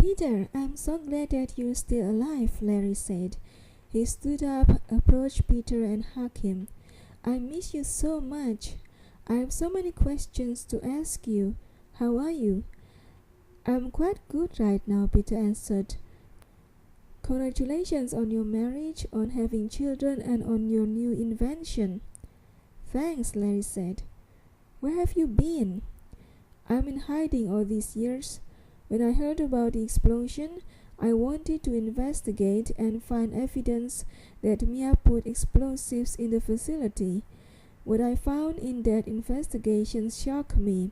Peter, I'm so glad that you're still alive, Larry said. He stood up, approached Peter, and hugged him. I miss you so much. I have so many questions to ask you. How are you? I'm quite good right now, Peter answered. Congratulations on your marriage, on having children, and on your new invention. Thanks, Larry said. Where have you been? I'm in hiding all these years. When I heard about the explosion, I wanted to investigate and find evidence that Mia put explosives in the facility. What I found in that investigation shocked me.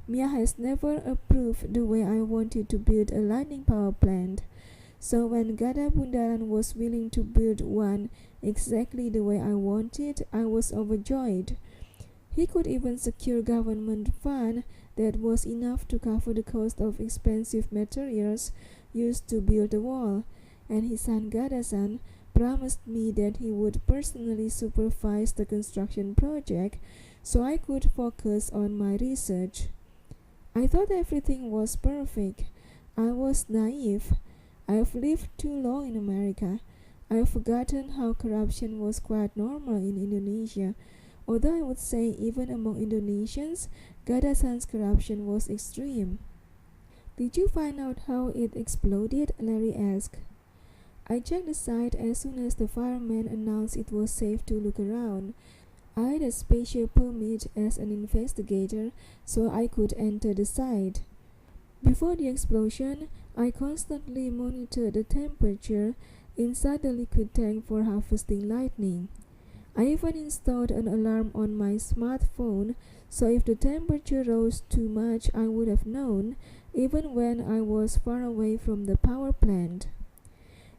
Mia has never approved the way I wanted to build a lightning power plant. So when Gada Bundaran was willing to build one exactly the way I wanted, I was overjoyed. He could even secure government fund that was enough to cover the cost of expensive materials used to build the wall, and his son Gadasan promised me that he would personally supervise the construction project so I could focus on my research. I thought everything was perfect. I was naive. I've lived too long in America. I've forgotten how corruption was quite normal in Indonesia. Although I would say even among Indonesians, Gadasan's corruption was extreme. Did you find out how it exploded? Larry asked. I checked the site as soon as the firemen announced it was safe to look around. I had a special permit as an investigator, so I could enter the site. Before the explosion, I constantly monitored the temperature inside the liquid tank for harvesting lightning. I even installed an alarm on my smartphone, so if the temperature rose too much, I would have known, even when I was far away from the power plant.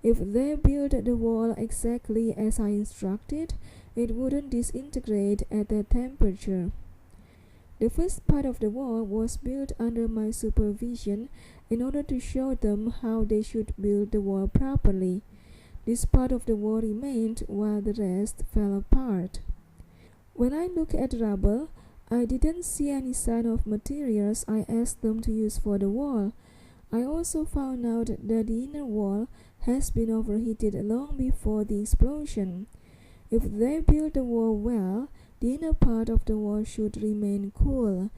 If they built the wall exactly as I instructed, it wouldn't disintegrate at that temperature. The first part of the wall was built under my supervision in order to show them how they should build the wall properly. This part of the wall remained while the rest fell apart. When I looked at rubble, I didn't see any sign of materials I asked them to use for the wall. I also found out that the inner wall has been overheated long before the explosion. If they build the wall well, the inner part of the wall should remain cool.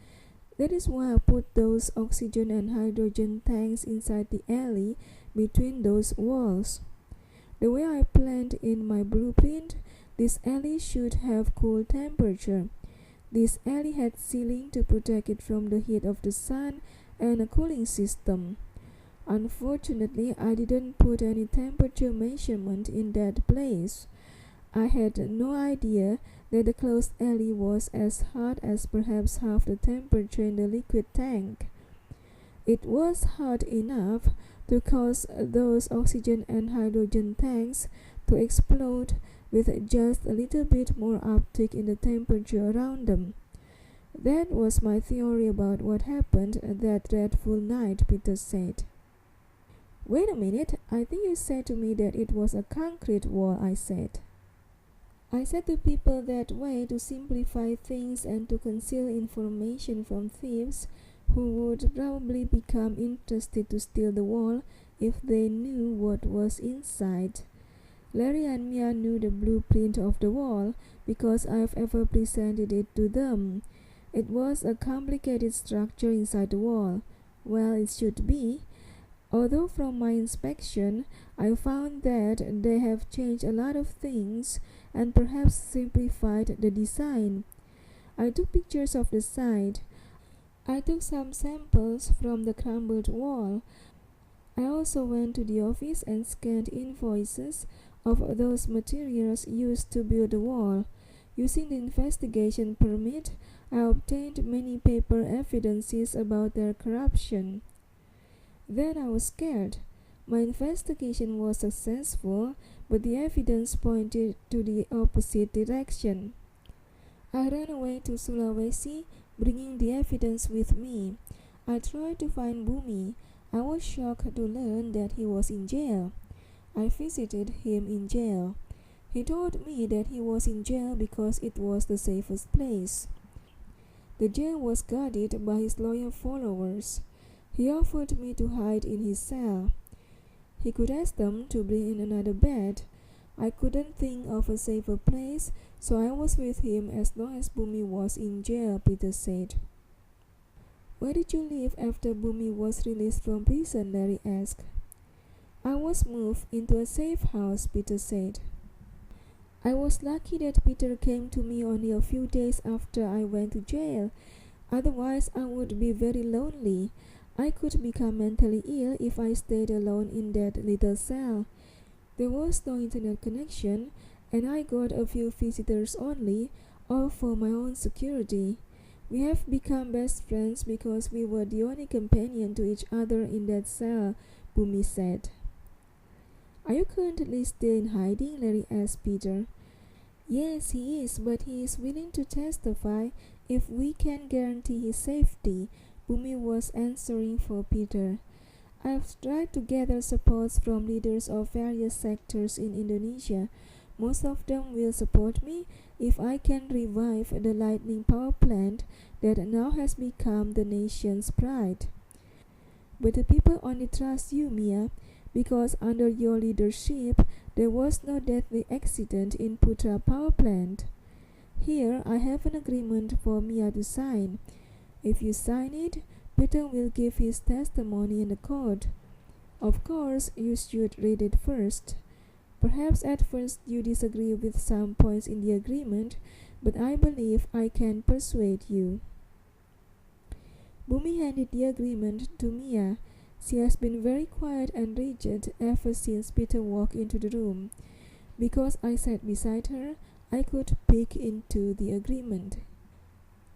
That is why I put those oxygen and hydrogen tanks inside the alley between those walls. The way I planned in my blueprint, this alley should have cool temperature. This alley had ceiling to protect it from the heat of the sun and a cooling system. Unfortunately, I didn't put any temperature measurement in that place. I had no idea that the closed alley was as hot as perhaps half the temperature in the liquid tank. It was hot enough to cause those oxygen and hydrogen tanks to explode with just a little bit more uptick in the temperature around them. That was my theory about what happened that dreadful night, Peter said. Wait a minute, I think you said to me that it was a concrete wall, I said. I said to people that way to simplify things and to conceal information from thieves who would probably become interested to steal the wall if they knew what was inside. Larry and Mia knew the blueprint of the wall because I've ever presented it to them. It was a complicated structure inside the wall. Well, it should be. Although from my inspection, I found that they have changed a lot of things and perhaps simplified the design. I took pictures of the site. I took some samples from the crumbled wall. I also went to the office and scanned invoices of those materials used to build the wall. Using the investigation permit, I obtained many paper evidences about their corruption. Then I was scared. My investigation was successful, but the evidence pointed to the opposite direction. I ran away to Sulawesi, bringing the evidence with me. I tried to find Bumi. I was shocked to learn that he was in jail. I visited him in jail. He told me that he was in jail because it was the safest place. The jail was guarded by his loyal followers. He offered me to hide in his cell. He could ask them to bring in another bed. I couldn't think of a safer place, so I was with him as long as Bumi was in jail, Peter said. Where did you live after Bumi was released from prison? Larry asked. I was moved into a safe house, Peter said. I was lucky that Peter came to me only a few days after I went to jail. Otherwise, I would be very lonely. I could become mentally ill if I stayed alone in that little cell. There was no internet connection, and I got a few visitors only, all for my own security. We have become best friends because we were the only companion to each other in that cell, Bumi said. Are you currently still in hiding? Larry asked Peter. Yes, he is, but he is willing to testify if we can guarantee his safety, Bumi was answering for Peter. I have tried to gather support from leaders of various sectors in Indonesia. Most of them will support me if I can revive the Lightning power plant that now has become the nation's pride. But the people only trust you, Mia, because under your leadership there was no deadly accident in Putra power plant. Here I have an agreement for Mia to sign. If you sign it, Peter will give his testimony in the court. Of course, you should read it first. Perhaps at first you disagree with some points in the agreement, but I believe I can persuade you. Bumi handed the agreement to Mia. She has been very quiet and rigid ever since Peter walked into the room. Because I sat beside her, I could peek into the agreement.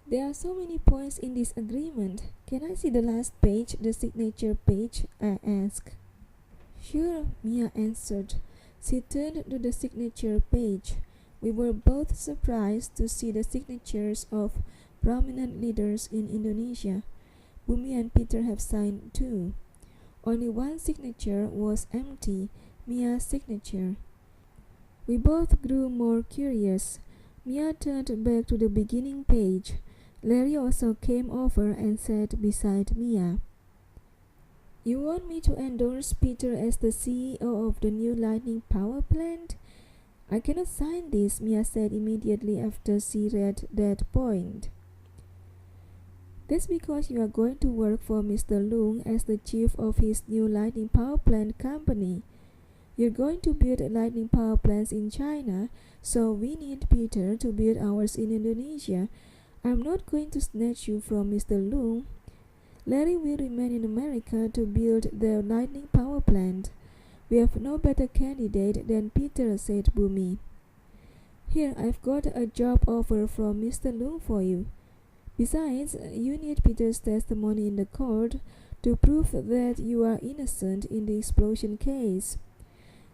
There are so many points in this agreement. Can I see the last page, the signature page? I asked. Sure, Mia answered. She turned to the signature page. We were both surprised to see the signatures of prominent leaders in Indonesia. Bumi and Peter have signed too. Only one signature was empty, Mia's signature. We both grew more curious. Mia turned back to the beginning page. Larry also came over and sat beside Mia. You want me to endorse Peter as the CEO of the new Lightning power plant? I cannot sign this, Mia said immediately after she read that point. That's because you are going to work for Mr. Lung as the chief of his new Lightning power plant company. You're going to build Lightning power plants in China, so we need Peter to build ours in Indonesia. I'm not going to snatch you from Mr. Lung. Larry will remain in America to build the Lightning power plant. We have no better candidate than Peter, said Bumi. Here, I've got a job offer from Mr. Lung for you. Besides, you need Peter's testimony in the court to prove that you are innocent in the explosion case.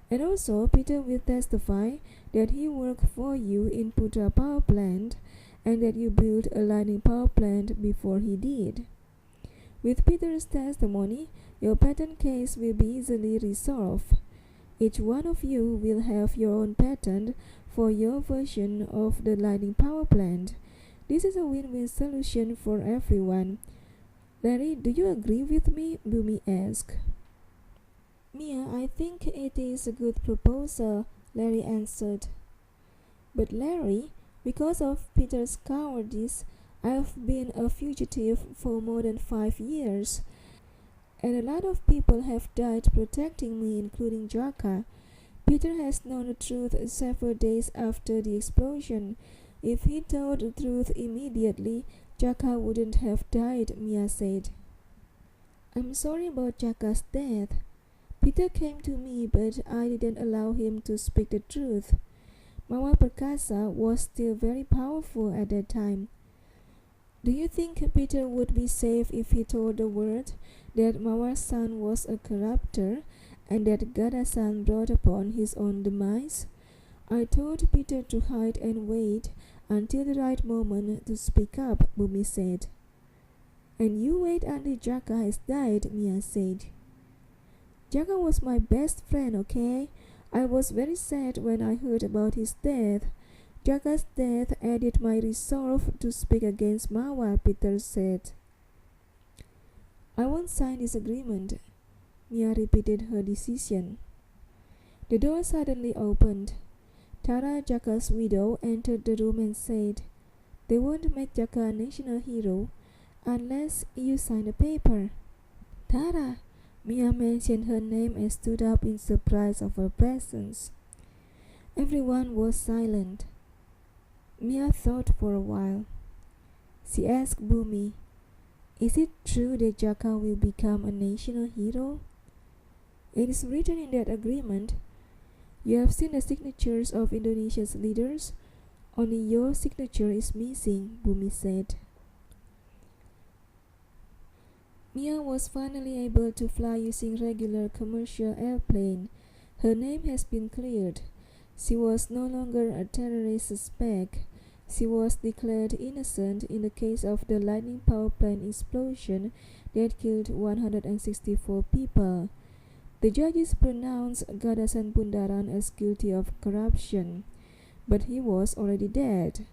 And also, Peter will testify that he worked for you in Putra power plant and that you built a Lightning power plant before he did. With Peter's testimony, your patent case will be easily resolved. Each one of you will have your own patent for your version of the Lightning power plant. This is a win-win solution for everyone. Larry, do you agree with me? Bumi asked. Mia, I think it is a good proposal, Larry answered. But Larry, because of Peter's cowardice, I have been a fugitive for more than 5 years, and a lot of people have died protecting me, including Jaka. Peter has known the truth several days after the explosion. If he told the truth immediately, Jaka wouldn't have died, Mia said. I'm sorry about Jaka's death. Peter came to me, but I didn't allow him to speak the truth. Mawar Perkasa was still very powerful at that time. Do you think Peter would be safe if he told the world that Mawar's son was a corrupter and that Gadasan brought upon his own demise? I told Peter to hide and wait until the right moment to speak up, Bumi said. And you wait until Jaka has died, Mia said. Jaka was my best friend, okay? I was very sad when I heard about his death. Jaka's death added my resolve to speak against Mawar, Peter said. I won't sign this agreement. Mia repeated her decision. The door suddenly opened. Tara, Jaka's widow, entered the room and said, "They won't make Jaka a national hero unless you sign the paper." Tara! Mia mentioned her name and stood up in surprise of her presence. Everyone was silent. Mia thought for a while. She asked Bumi, "Is it true that Jaka will become a national hero?" "It is written in that agreement. You have seen the signatures of Indonesia's leaders. Only your signature is missing," Bumi said. Mia was finally able to fly using regular commercial airplane. Her name has been cleared. She was no longer a terrorist suspect. She was declared innocent in the case of the Lightning power plant explosion that killed 164 people. The judges pronounced Gadasan Bundaran as guilty of corruption, but he was already dead.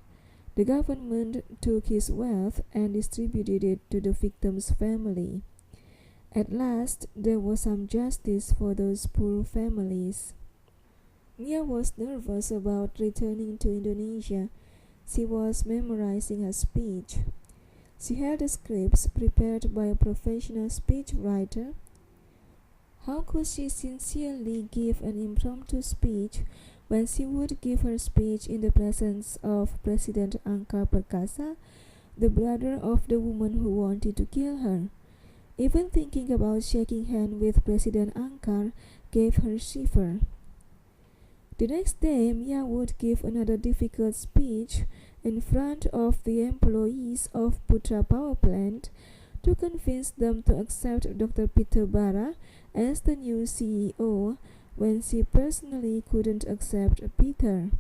The government took his wealth and distributed it to the victim's family. At last, there was some justice for those poor families. Mia was nervous about returning to Indonesia. She was memorizing her speech. She had the scripts prepared by a professional speechwriter. How could she sincerely give an impromptu speech when she would give her speech in the presence of President Angkar Perkasa, the brother of the woman who wanted to kill her? Even thinking about shaking hands with President Angkar gave her shiver. The next day, Mia would give another difficult speech in front of the employees of Putra Power Plant to convince them to accept Dr. Peter Bara as the new CEO when she personally couldn't accept Peter.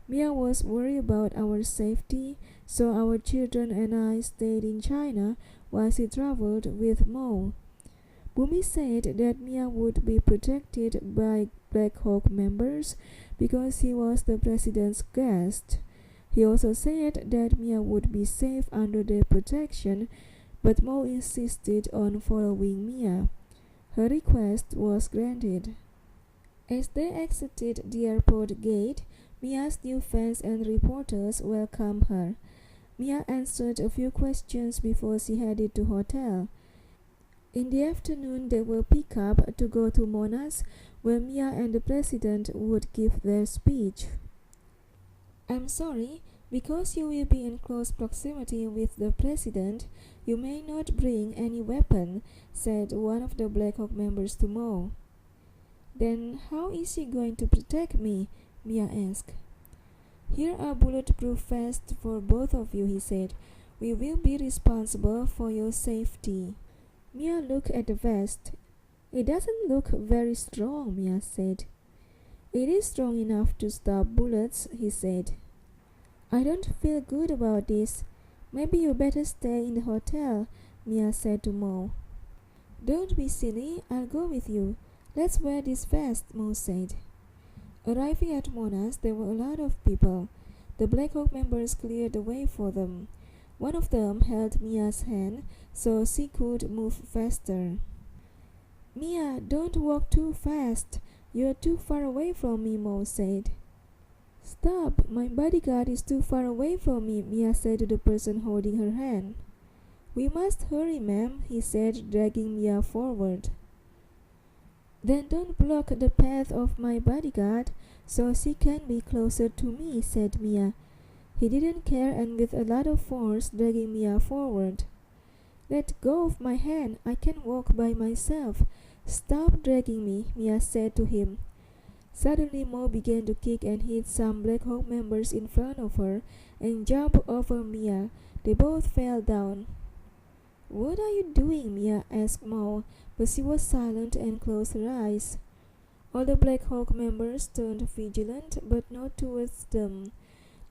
Mia was worried about our safety, so our children and I stayed in China while she traveled with Mo. Bumi said that Mia would be protected by Black Hawk members because he was the president's guest. He also said that Mia would be safe under their protection, but Mo insisted on following Mia. Her request was granted. As they exited the airport gate, Mia's new fans and reporters welcomed her. Mia answered a few questions before she headed to hotel. In the afternoon, they were picked up to go to Monas, where Mia and the president would give their speech. "I'm sorry, because you will be in close proximity with the president, you may not bring any weapon," said one of the Black Hawk members to Mo. "Then how is he going to protect me?" Mia asked. "Here are bulletproof vests for both of you," he said. "We will be responsible for your safety." Mia looked at the vest. "It doesn't look very strong," Mia said. "It is strong enough to stop bullets," he said. "I don't feel good about this. Maybe you better stay in the hotel," Mia said to Mo. "Don't be silly, I'll go with you. Let's wear this vest," Mo said. Arriving at Monas, there were a lot of people. The Black Hawk members cleared the way for them. One of them held Mia's hand so she could move faster. "Mia, don't walk too fast. You're too far away from me," Mo said. "Stop, my bodyguard is too far away from me," Mia said to the person holding her hand. "We must hurry, ma'am," he said, dragging Mia forward. "Then don't block the path of my bodyguard so she can be closer to me," said Mia. He didn't care and with a lot of force dragging Mia forward. "Let go of my hand, I can walk by myself. Stop dragging me," Mia said to him. Suddenly Mo began to kick and hit some Black Hawk members in front of her and jump over Mia. They both fell down. "What are you doing?" Mia asked Mo, but she was silent and closed her eyes. All the Black Hawk members turned vigilant, but not towards them.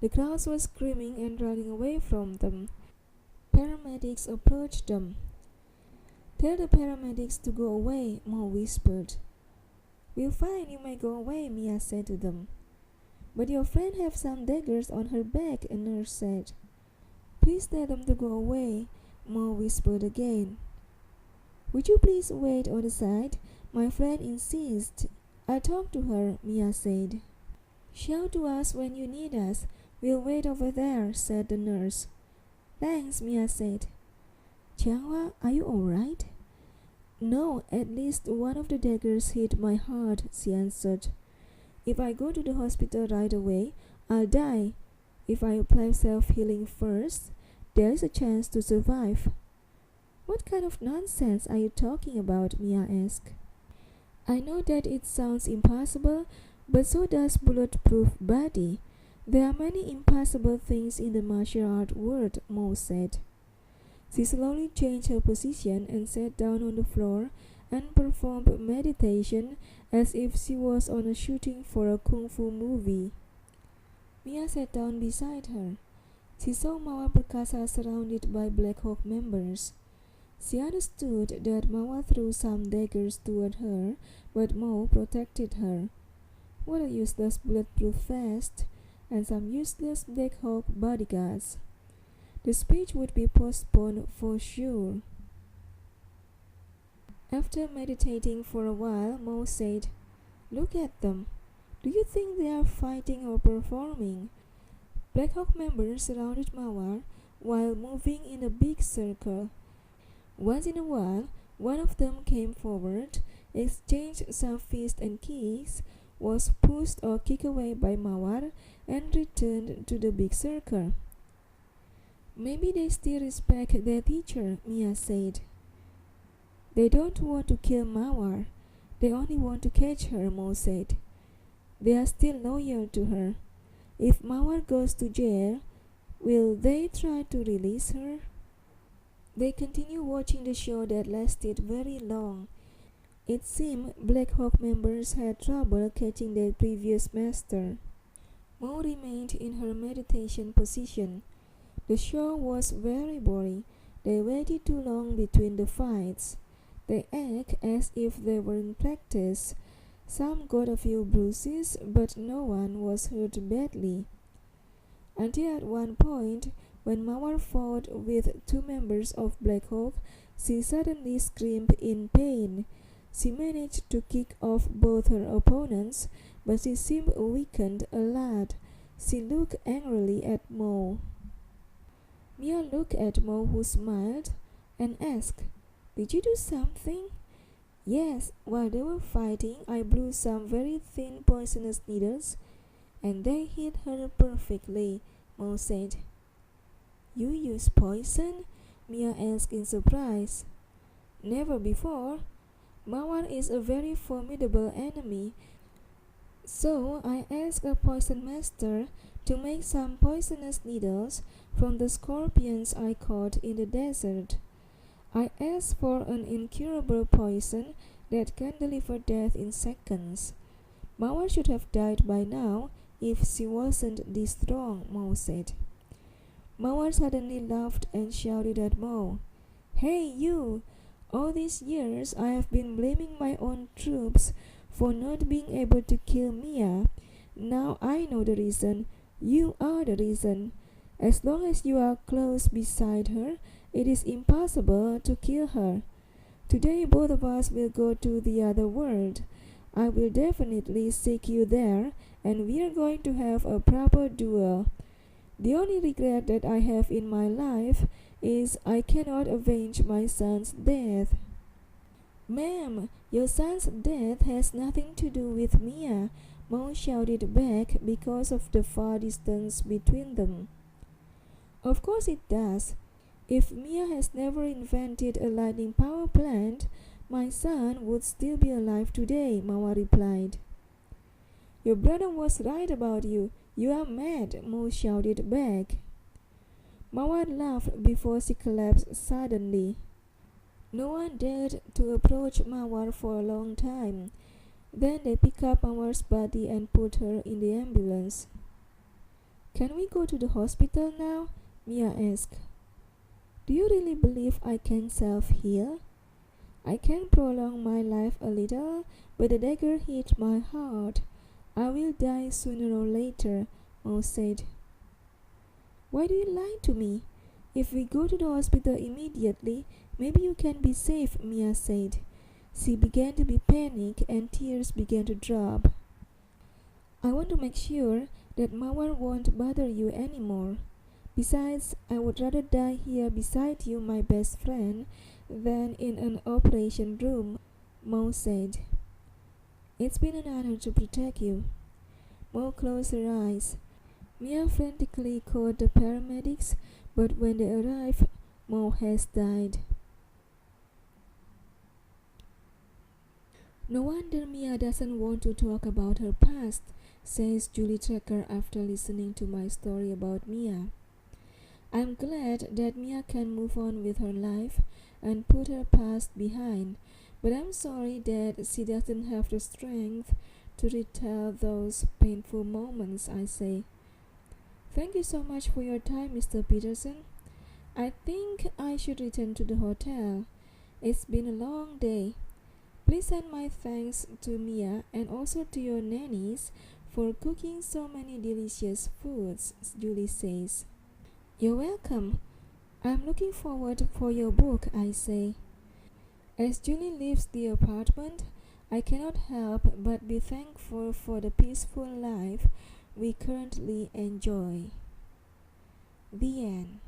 The crowds were screaming and running away from them. Paramedics approached them. "Tell the paramedics to go away," Mo whispered. "We're fine, you may go away," Mia said to them. "But your friend has some daggers on her back," a nurse said. "Please tell them to go away," Mo whispered again. Would you please wait on the side? My friend insists. I'll talk to her, Mia said. Shout to us when you need us. We'll wait over there, said the nurse. Thanks, Mia said. Changhua, are you all right? No, at least one of the daggers hit my heart, she answered. If I go to the hospital right away, I'll die. If I apply self-healing first, there is a chance to survive. What kind of nonsense are you talking about? Mia asked. I know that it sounds impossible, but so does bulletproof body. There are many impossible things in the martial art world, Mo said. She slowly changed her position and sat down on the floor and performed meditation as if she was on a shooting for a kung fu movie. Mia sat down beside her. She saw Mawar Perkasa surrounded by Black Hawk members. She understood that Mawar threw some daggers toward her, but Mo protected her. What a useless bulletproof vest and some useless Black Hawk bodyguards. The speech would be postponed for sure. After meditating for a while, Mo said, Look at them. Do you think they are fighting or performing? Black Hawk members surrounded Mawar while moving in a big circle. Once in a while, one of them came forward, exchanged some fists and kicks, was pushed or kicked away by Mawar, and returned to the big circle. Maybe they still respect their teacher, Mia said. They don't want to kill Mawar. They only want to catch her, Mo said. They are still loyal to her. If Mawar goes to jail, will they try to release her? They continued watching the show that lasted very long. It seemed Black Hawk members had trouble catching their previous master. Mo remained in her meditation position. The show was very boring. They waited too long between the fights. They act as if they were in practice. Some got a few bruises, but no one was hurt badly. Until at one point, when Mawar fought with two members of Black Hawk, she suddenly screamed in pain. She managed to kick off both her opponents, but she seemed weakened a lot. She looked angrily at Mo. Mia looked at Mo, who smiled, and asked, Did you do something? Yes, while they were fighting, I blew some very thin poisonous needles, and they hit her perfectly, Mo said. You used poison? Mia asked in surprise. Never before. Mawar is a very formidable enemy, so I asked a poison master to make some poisonous needles from the scorpions I caught in the desert. I asked for an incurable poison that can deliver death in seconds. Mawar should have died by now if she wasn't this strong, Mo said. Mawar suddenly laughed and shouted at Mo, Hey you! All these years I have been blaming my own troops for not being able to kill Mia. Now I know the reason. You are the reason. As long as you are close beside her, it is impossible to kill her. Today both of us will go to the other world. I will definitely seek you there, and we are going to have a proper duel. The only regret that I have in my life is I cannot avenge my son's death. Ma'am, your son's death has nothing to do with Mia, Mo shouted back because of the far distance between them. Of course it does. If Mia has never invented a lightning power plant, my son would still be alive today, Mawar replied. Your brother was right about you. You are mad, Mo shouted back. Mawar laughed before she collapsed suddenly. No one dared to approach Mawar for a long time. Then they picked up Mawar's body and put her in the ambulance. Can we go to the hospital now? Mia asked. Do you really believe I can self-heal? I can prolong my life a little, but the dagger hit my heart. I will die sooner or later, Mo said. Why do you lie to me? If we go to the hospital immediately, Maybe you can be safe, Mia said. She began to be panicked and tears began to drop. I want to make sure that Mawar won't bother you anymore. Besides, I would rather die here beside you, my best friend, than in an operation room, Mo said. It's been an honor to protect you. Mo closed her eyes. Mia frantically called the paramedics, but when they arrived, Mo has died. No wonder Mia doesn't want to talk about her past, says Julie Tracker after listening to my story about Mia. I'm glad that Mia can move on with her life and put her past behind, but I'm sorry that she doesn't have the strength to retell those painful moments, I say. Thank you so much for your time, Mr. Peterson. I think I should return to the hotel. It's been a long day. Please send my thanks to Mia and also to your nannies for cooking so many delicious foods, Julie says. You're welcome. I'm looking forward for your book, I say. As Julie leaves the apartment, I cannot help but be thankful for the peaceful life we currently enjoy. The end.